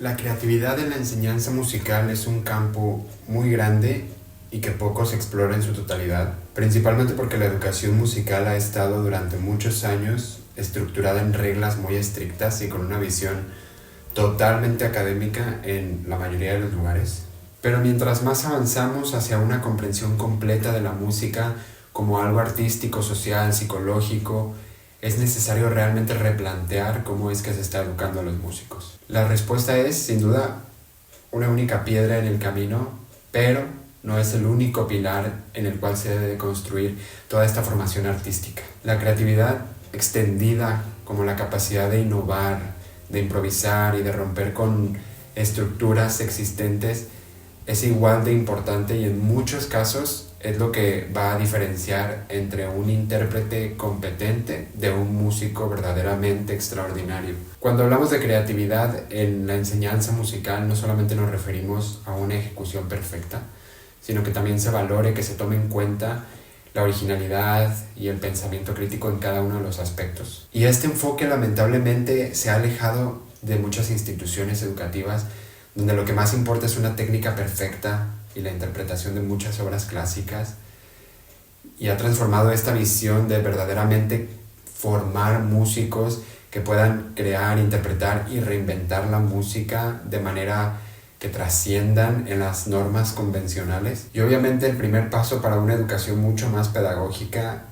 La creatividad en la enseñanza musical es un campo muy grande y que poco se explora en su totalidad, principalmente porque la educación musical ha estado durante muchos años estructurada en reglas muy estrictas y con una visión totalmente académica en la mayoría de los lugares. Pero mientras más avanzamos hacia una comprensión completa de la música como algo artístico, social, psicológico, es necesario realmente replantear cómo es que se está educando a los músicos. La respuesta es, sin duda, una única piedra en el camino, pero no es el único pilar en el cual se debe construir toda esta formación artística. La creatividad extendida, como la capacidad de innovar, de improvisar y de romper con estructuras existentes, es igual de importante y en muchos casos es lo que va a diferenciar entre un intérprete competente de un músico verdaderamente extraordinario. Cuando hablamos de creatividad en la enseñanza musical, no solamente nos referimos a una ejecución perfecta, sino que también se valore, que se tome en cuenta la originalidad y el pensamiento crítico en cada uno de los aspectos. Y este enfoque lamentablemente se ha alejado de muchas instituciones educativas donde lo que más importa es una técnica perfecta y la interpretación de muchas obras clásicas, y ha transformado esta visión de verdaderamente formar músicos que puedan crear, interpretar y reinventar la música de manera que trasciendan en las normas convencionales. Y obviamente el primer paso para una educación mucho más pedagógica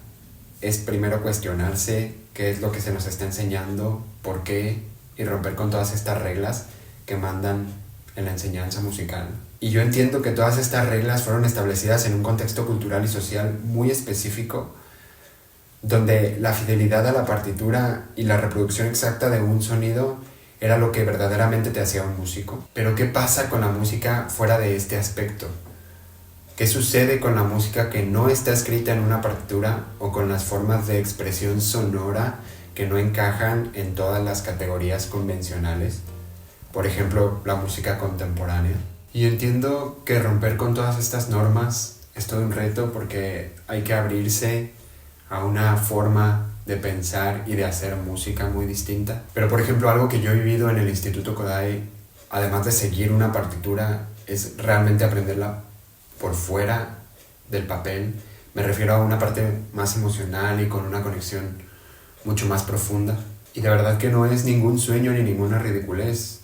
es primero cuestionarse qué es lo que se nos está enseñando, por qué, y romper con todas estas reglas que mandan en la enseñanza musical. Y yo entiendo que todas estas reglas fueron establecidas en un contexto cultural y social muy específico, donde la fidelidad a la partitura y la reproducción exacta de un sonido era lo que verdaderamente te hacía un músico. Pero ¿qué pasa con la música fuera de este aspecto? ¿Qué sucede con la música que no está escrita en una partitura o con las formas de expresión sonora que no encajan en todas las categorías convencionales? Por ejemplo, la música contemporánea. Y entiendo que romper con todas estas normas es todo un reto, porque hay que abrirse a una forma de pensar y de hacer música muy distinta. Pero por ejemplo, algo que yo he vivido en el Instituto Kodály, además de seguir una partitura, es realmente aprenderla por fuera del papel. Me refiero a una parte más emocional y con una conexión mucho más profunda. Y de verdad que no es ningún sueño ni ninguna ridiculez.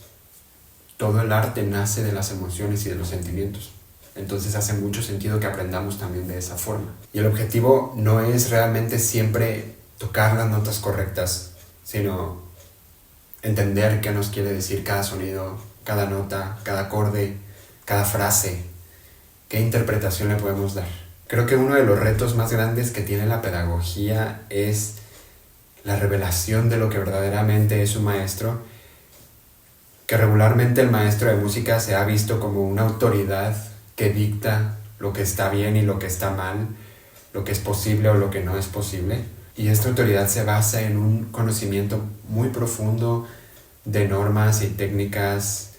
Todo el arte nace de las emociones y de los sentimientos. Entonces hace mucho sentido que aprendamos también de esa forma. Y el objetivo no es realmente siempre tocar las notas correctas, sino entender qué nos quiere decir cada sonido, cada nota, cada acorde, cada frase, qué interpretación le podemos dar. Creo que uno de los retos más grandes que tiene la pedagogía es la revelación de lo que verdaderamente es un maestro, que regularmente el maestro de música se ha visto como una autoridad que dicta lo que está bien y lo que está mal, lo que es posible o lo que no es posible. Y esta autoridad se basa en un conocimiento muy profundo de normas y técnicas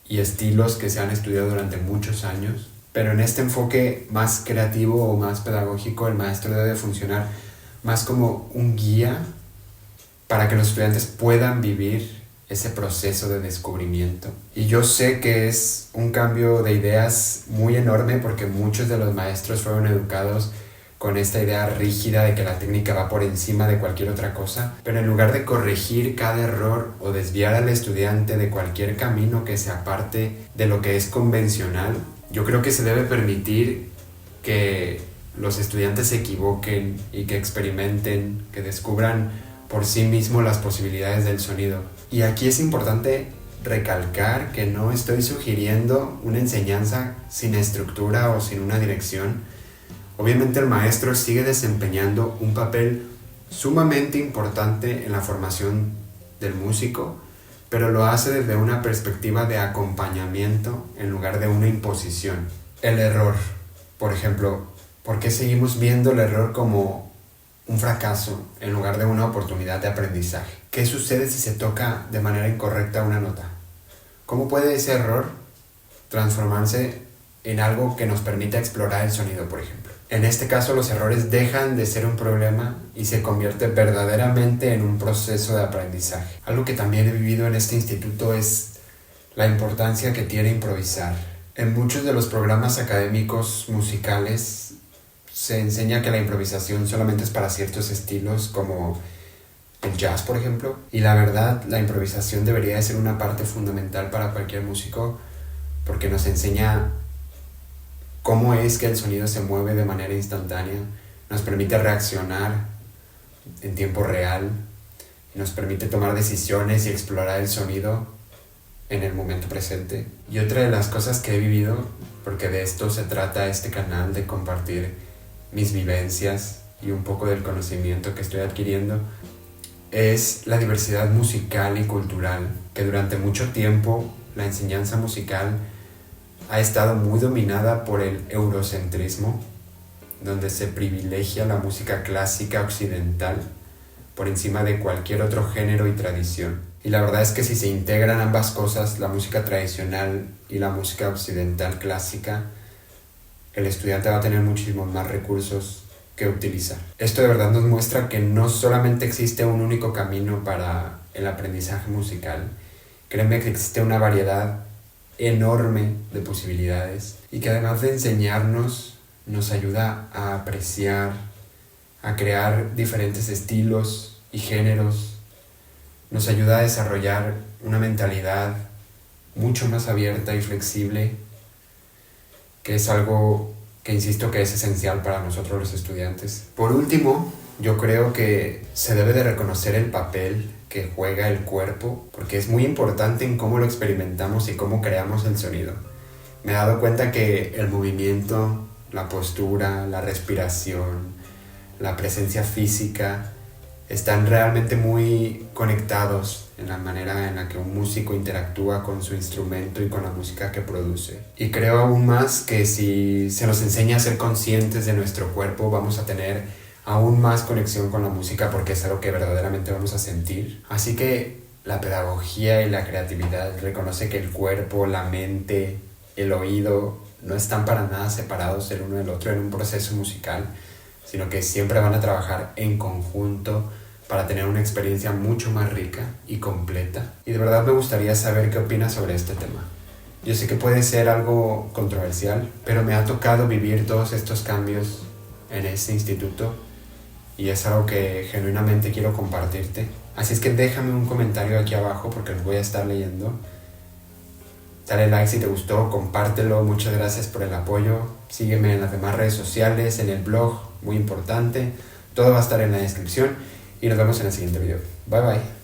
y estilos que se han estudiado durante muchos años. Pero en este enfoque más creativo o más pedagógico, el maestro debe funcionar más como un guía para que los estudiantes puedan vivir ese proceso de descubrimiento. Y yo sé que es un cambio de ideas muy enorme, porque muchos de los maestros fueron educados con esta idea rígida de que la técnica va por encima de cualquier otra cosa, pero en lugar de corregir cada error o desviar al estudiante de cualquier camino que se aparte de lo que es convencional, yo creo que se debe permitir que los estudiantes se equivoquen y que experimenten, que descubran por sí mismos las posibilidades del sonido. Y aquí es importante recalcar que no estoy sugiriendo una enseñanza sin estructura o sin una dirección. Obviamente el maestro sigue desempeñando un papel sumamente importante en la formación del músico, pero lo hace desde una perspectiva de acompañamiento en lugar de una imposición. El error, por ejemplo, ¿por qué seguimos viendo el error como un fracaso en lugar de una oportunidad de aprendizaje? ¿Qué sucede si se toca de manera incorrecta una nota? ¿Cómo puede ese error transformarse en algo que nos permita explorar el sonido, por ejemplo? En este caso, los errores dejan de ser un problema y se convierte verdaderamente en un proceso de aprendizaje. Algo que también he vivido en este instituto es la importancia que tiene improvisar. En muchos de los programas académicos musicales se enseña que la improvisación solamente es para ciertos estilos como el jazz, por ejemplo. Y la verdad, la improvisación debería de ser una parte fundamental para cualquier músico porque nos enseña cómo es que el sonido se mueve de manera instantánea, nos permite reaccionar en tiempo real, nos permite tomar decisiones y explorar el sonido en el momento presente. Y otra de las cosas que he vivido, porque de esto se trata este canal, de compartir mis vivencias y un poco del conocimiento que estoy adquiriendo, es la diversidad musical y cultural, que durante mucho tiempo la enseñanza musical ha estado muy dominada por el eurocentrismo, donde se privilegia la música clásica occidental por encima de cualquier otro género y tradición. Y la verdad es que si se integran ambas cosas, la música tradicional y la música occidental clásica, el estudiante va a tener muchísimos más recursos que utilizar. Esto de verdad nos muestra que no solamente existe un único camino para el aprendizaje musical. Créeme que existe una variedad enorme de posibilidades y que además de enseñarnos, nos ayuda a apreciar, a crear diferentes estilos y géneros, nos ayuda a desarrollar una mentalidad mucho más abierta y flexible, que es algo que insisto que es esencial para nosotros los estudiantes. Por último, yo creo que se debe de reconocer el papel que juega el cuerpo, porque es muy importante en cómo lo experimentamos y cómo creamos el sonido. Me he dado cuenta que el movimiento, la postura, la respiración, la presencia física están realmente muy conectados en la manera en la que un músico interactúa con su instrumento y con la música que produce. Y creo aún más que si se nos enseña a ser conscientes de nuestro cuerpo, vamos a tener aún más conexión con la música porque es algo que verdaderamente vamos a sentir. Así que la pedagogía y la creatividad reconoce que el cuerpo, la mente, el oído no están para nada separados el uno del otro en un proceso musical, sino que siempre van a trabajar en conjunto para tener una experiencia mucho más rica y completa. Y de verdad me gustaría saber qué opinas sobre este tema. Yo sé que puede ser algo controversial, pero me ha tocado vivir todos estos cambios en este instituto y es algo que genuinamente quiero compartirte. Así es que déjame un comentario aquí abajo porque los voy a estar leyendo. Dale like si te gustó, compártelo, muchas gracias por el apoyo. Sígueme en las demás redes sociales, en el blog, muy importante. Todo va a estar en la descripción y nos vemos en el siguiente video. Bye bye.